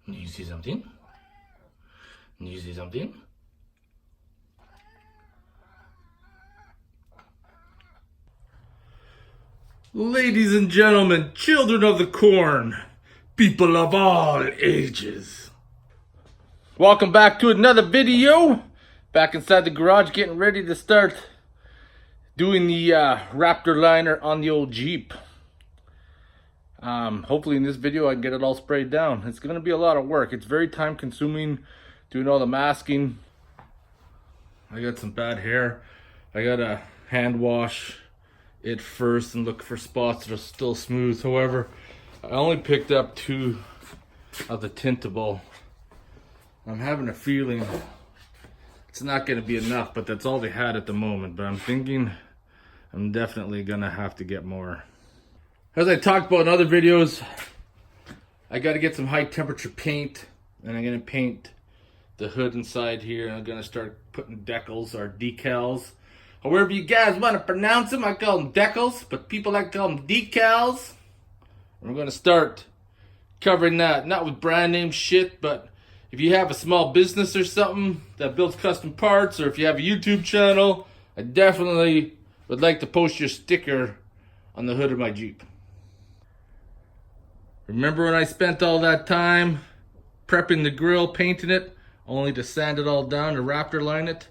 You see something? You see something? Ladies and gentlemen, children of the corn, people of all ages. Welcome back to another video. Back inside the garage getting ready to start doing the Raptor liner on the old Jeep. Hopefully in this video I can get it all sprayed down. It's going to be a lot of work. It's very time consuming doing all the masking. I got some bad hair. I got to hand wash it first and look for spots that are still smooth. However, I only picked up 2 of the tintable. I'm having a feeling it's not going to be enough, but that's all they had at the moment. But I'm thinking I'm definitely going to have to get more. As I talked about in other videos, I got to get some high temperature paint, and I'm going to paint the hood inside here. I'm going to start putting decals or decals. However you guys want to pronounce them, I call them decals, but people like to call them decals. And we're going to start covering that, not with brand name shit, but if you have a small business or something that builds custom parts, or if you have a YouTube channel, I definitely would like to post your sticker on the hood of my Jeep. Remember when I spent all that time prepping the grill, painting it, only to sand it all down to Raptor line it?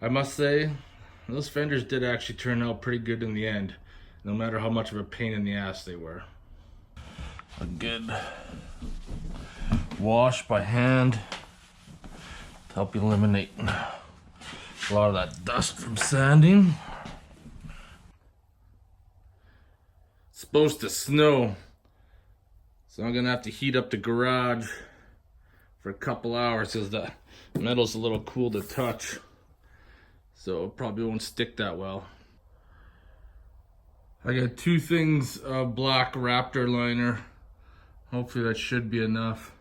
I must say, those fenders did actually turn out pretty good in the end, no matter how much of a pain in the ass they were. A good wash by hand to help eliminate a lot of that dust from sanding. It's supposed to snow, so I'm gonna have to heat up the garage for a couple hours because the metal's a little cool to touch. So it probably won't stick that well. I got 2 things of black Raptor liner. Hopefully that should be enough.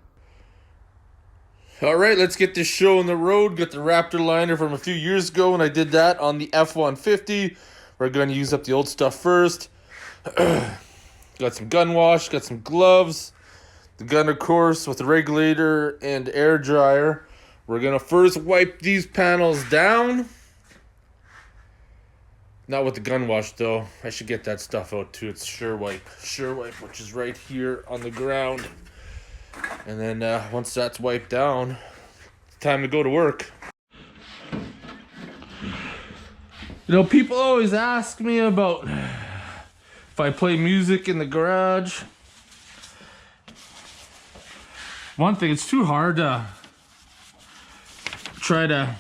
Alright, let's get this show on the road. Got the Raptor liner from a few years ago, and I did that on the F-150. We're going to use up the old stuff first. Got some gun wash, got some gloves. The gun, of course, with the regulator and air dryer. We're going to first wipe these panels down. Not with the gun wash though. I should get that stuff out too. It's Sure Wipe, which is right here on the ground. And then once that's wiped down, it's time to go to work. You know, people always ask me about if I play music in the garage. One thing, it's too hard to try to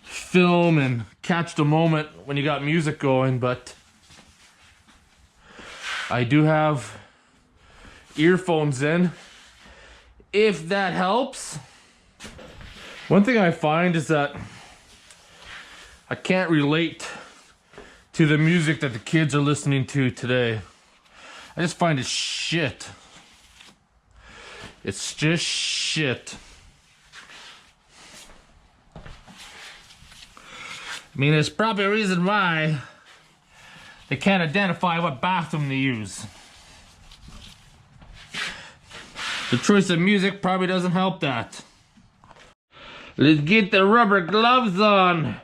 film and catch the moment when you got music going, but I do have earphones in, if that helps. One thing I find is that I can't relate to the music that the kids are listening to today. I just find it shit. It's just shit. I mean, there's probably a reason why they can't identify what bathroom they use. The choice of music probably doesn't help that. Let's get the rubber gloves on.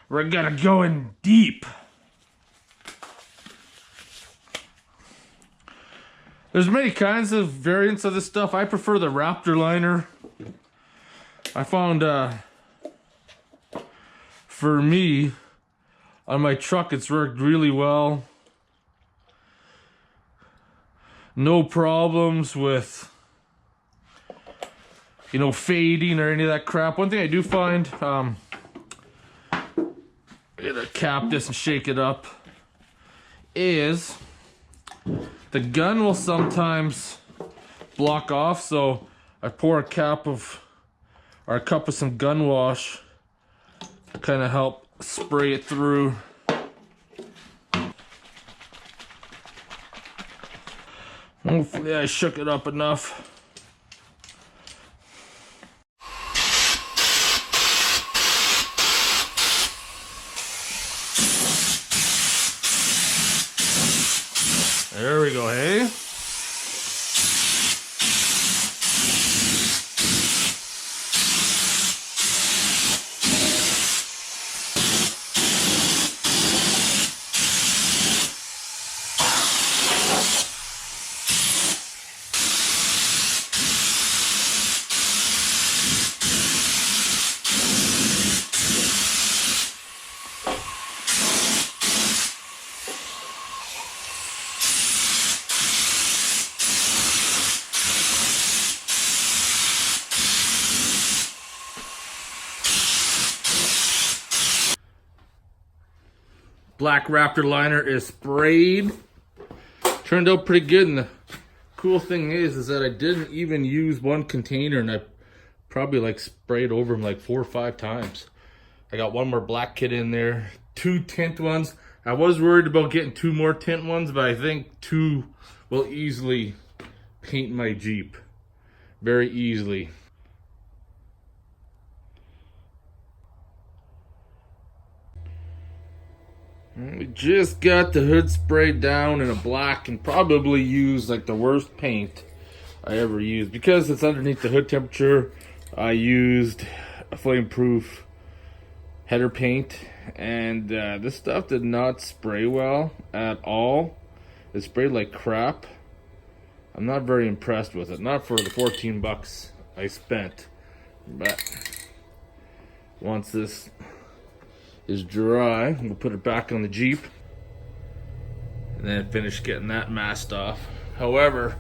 We're gonna go in deep. There's many kinds of variants of this stuff. I prefer the Raptor liner. I found for me, on my truck, it's worked really well. No problems with, you know, fading or any of that crap. One thing I do find, I'm gonna cap this and shake it up, is the gun will sometimes block off, so I pour a cup of some gun wash to kind of help spray it through. Hopefully I shook it up enough. There we go, hey? black Raptor liner is sprayed. Turned out pretty good, and the cool thing is that I didn't even use one container, and I probably like sprayed over them like 4 or 5 times. I got one more black kit in there, 2 tint ones. I was worried about getting 2 more tint ones, but I think 2 will easily paint my Jeep. Very easily. We just got the hood sprayed down in a black, and probably used like the worst paint I ever used. Because it's underneath the hood temperature, I used a flame-proof header paint, and this stuff did not spray well at all. It sprayed like crap. I'm not very impressed with it. Not for the 14 bucks I spent. But once this is dry, we'll put it back on the Jeep and then finish getting that masked off. However,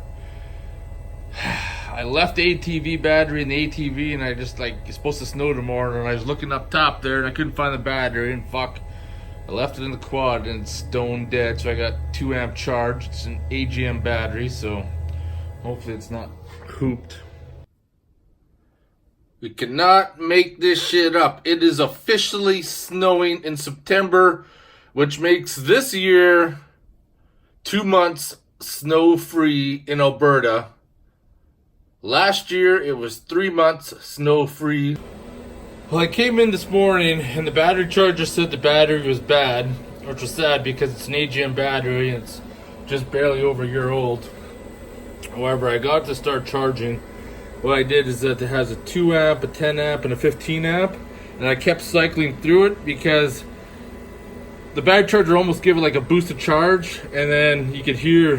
I left the ATV battery in the ATV, and I just like, it's supposed to snow tomorrow, and I was looking up top there and I couldn't find the battery, and fuck, I left it in the quad and it's stone dead. So I got 2 amp charge. It's an AGM battery, so hopefully it's not hooped. We cannot make this shit up. It is officially snowing in September, which makes this year 2 months snow-free in Alberta. Last year, it was 3 months snow-free. Well, I came in this morning, and the battery charger said the battery was bad, which was sad because it's an AGM battery, and it's just barely over a year old. However, I got to start charging. What I did is that it has a 2 amp, a 10 amp, and a 15 amp, and I kept cycling through it because the battery charger almost gave it like a boosted charge, and then you could hear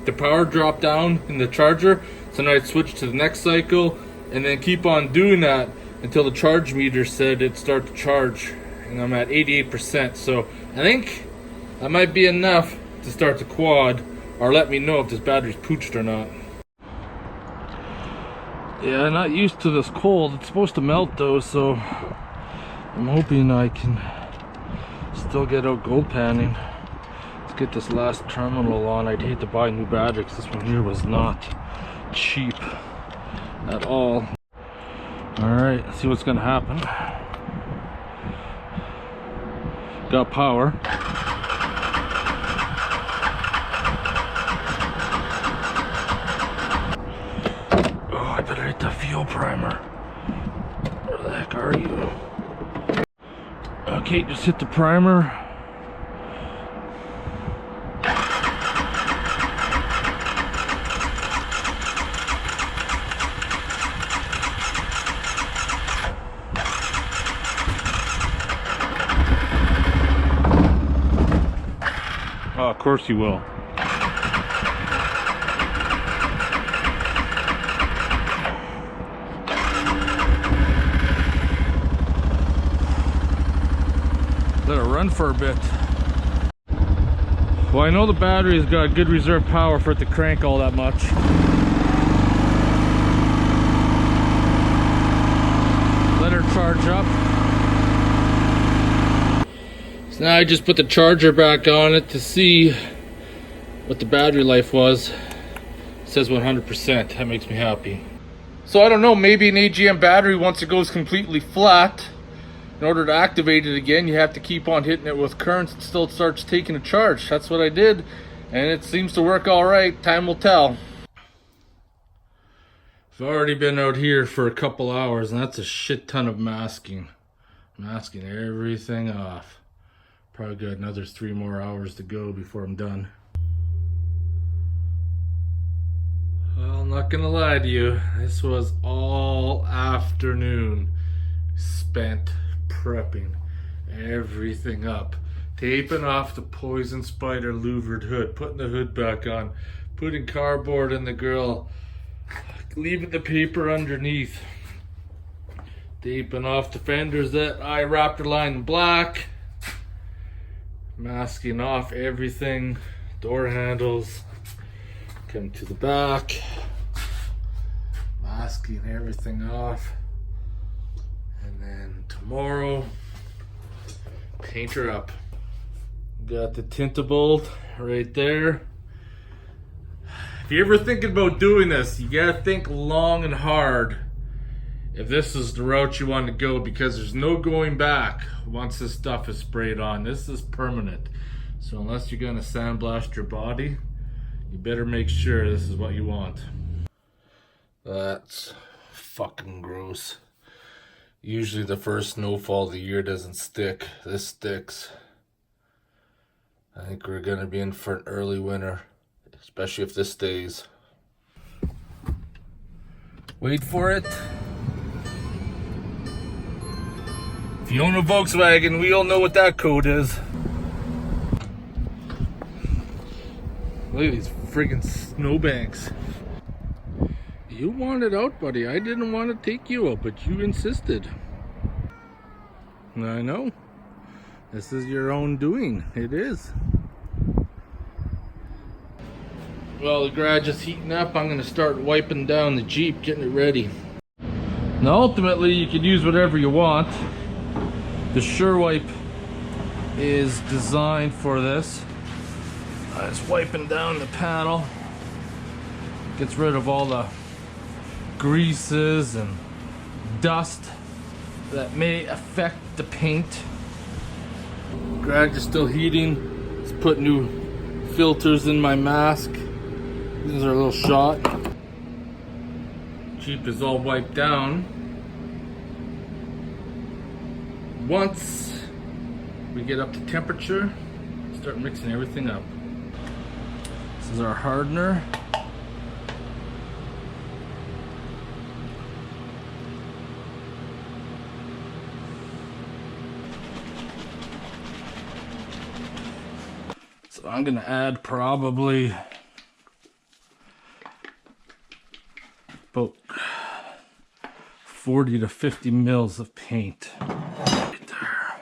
the power drop down in the charger. So now I'd switch to the next cycle and then keep on doing that until the charge meter said it'd start to charge, and I'm at 88%. So I think that might be enough to start the quad, or let me know if this battery's pooched or not. Yeah, I'm not used to this cold. It's supposed to melt though, so I'm hoping I can still get out gold panning. Let's get this last terminal on. I'd hate to buy new batteries. This one here was not cheap at all. Alright, let's see what's gonna happen. Got power. I better hit the fuel primer. Where the heck are you? Okay, just hit the primer. Oh, of course you will. Let it run for a bit. Well, I know the battery's got good reserve power for it to crank all that much. Let her charge up. So now I just put the charger back on it to see what the battery life was. It says 100%. That makes me happy. So I don't know, maybe an AGM battery, once it goes completely flat, in order to activate it again, you have to keep on hitting it with currents until it starts taking a charge. That's what I did, and it seems to work all right. Time will tell. I've already been out here for a couple hours, and that's a shit ton of masking. Masking everything off. Probably got another 3 more hours to go before I'm done. Well, I'm not gonna lie to you. This was all afternoon spent prepping everything up, taping off the poison spider louvered hood, putting the hood back on, putting cardboard in the grill, leaving the paper underneath, taping off the fenders that I Raptor line in black, masking off everything, door handles, come to the back, masking everything off. And then tomorrow, paint her up. Got the tintable right there. If you're ever thinking about doing this, you gotta think long and hard if this is the route you want to go, because there's no going back once this stuff is sprayed on. This is permanent. So unless you're gonna sandblast your body, you better make sure this is what you want. That's fucking gross. Usually the first snowfall of the year doesn't stick. This sticks. I think we're gonna be in for an early winter, especially if this stays. Wait for it. If you own a Volkswagen, we all know what that code is. Look at these friggin' snowbanks. You wanted out, buddy. I didn't want to take you out, but you insisted. I know. This is your own doing. It is. Well, the garage is heating up. I'm going to start wiping down the Jeep, getting it ready. Now, ultimately, you can use whatever you want. The Sure Wipe is designed for this. It's wiping down the panel. Gets rid of all the greases and dust that may affect the paint. Garage is still heating. Let's put new filters in my mask. These are a little shot. Jeep is all wiped down. Once we get up to temperature, start mixing everything up. This is our hardener. So I'm gonna add probably about 40 to 50 mils of paint. Right there.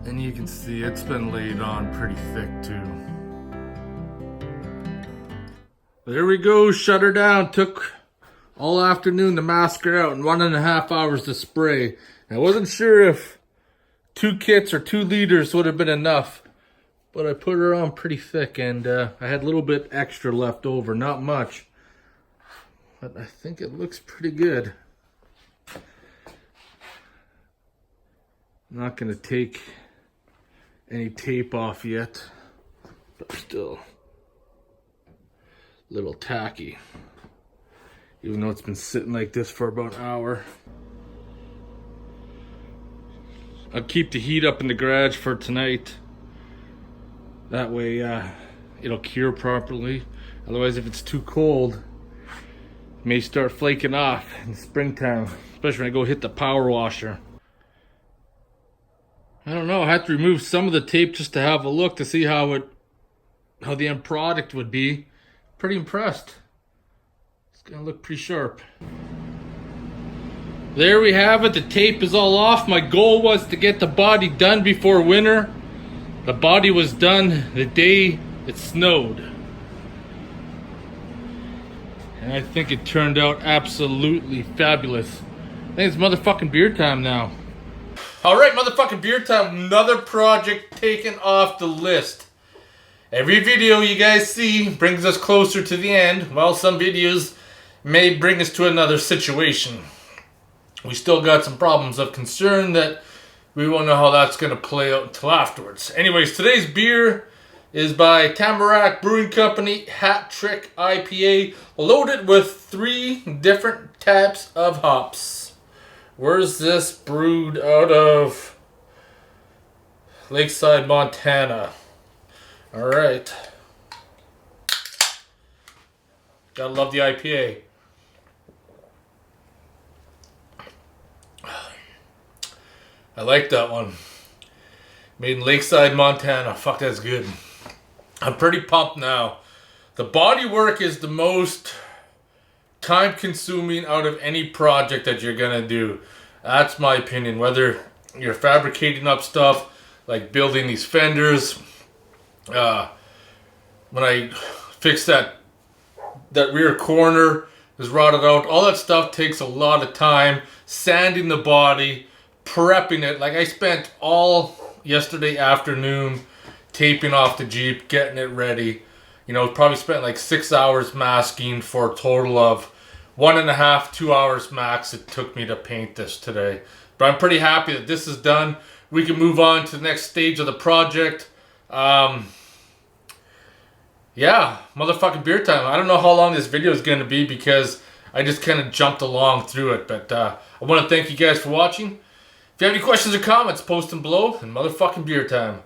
And you can see it's been laid on pretty thick too. There we go, shut her down. Took all afternoon to mask her out and 1.5 hours to spray. I wasn't sure if 2 kits or 2 liters would have been enough, but I put her on pretty thick, and I had a little bit extra left over, not much, but I think it looks pretty good. I'm not gonna take any tape off yet, but still a little tacky, even though it's been sitting like this for about an hour. I'll keep the heat up in the garage for tonight. That way it'll cure properly. Otherwise, if it's too cold, it may start flaking off in the springtime, especially when I go hit the power washer. I don't know, I have to remove some of the tape just to have a look to see how the end product would be. Pretty impressed. It's gonna look pretty sharp. There we have it, the tape is all off. My goal was to get the body done before winter. The body was done the day it snowed. And I think it turned out absolutely fabulous. I think it's motherfucking beer time now. Alright, motherfucking beer time. Another project taken off the list. Every video you guys see brings us closer to the end, while some videos may bring us to another situation. We still got some problems of concern that we won't know how that's going to play out until afterwards. Anyways, today's beer is by Tamarack Brewing Company, Hat Trick IPA, loaded with 3 different types of hops. Where's this brewed out of? Lakeside, Montana. Alright. Gotta love the IPA. I like that one. Made in Lakeside, Montana. Fuck, that's good. I'm pretty pumped now. The body work is the most time consuming out of any project that you're gonna do. That's my opinion. Whether you're fabricating up stuff like building these fenders, when I fix that rear corner is rotted out, all that stuff takes a lot of time. Sanding the body, prepping it. Like I spent all yesterday afternoon taping off the Jeep, getting it ready. You know, probably spent like 6 hours masking for a total of 1.5, 2 hours max it took me to paint this today. But I'm pretty happy that this is done. We can move on to the next stage of the project. Yeah, motherfucking beer time. I don't know how long this video is going to be because I just kind of jumped along through it. But I want to thank you guys for watching. If you have any questions or comments, post them below. And motherfucking beer time.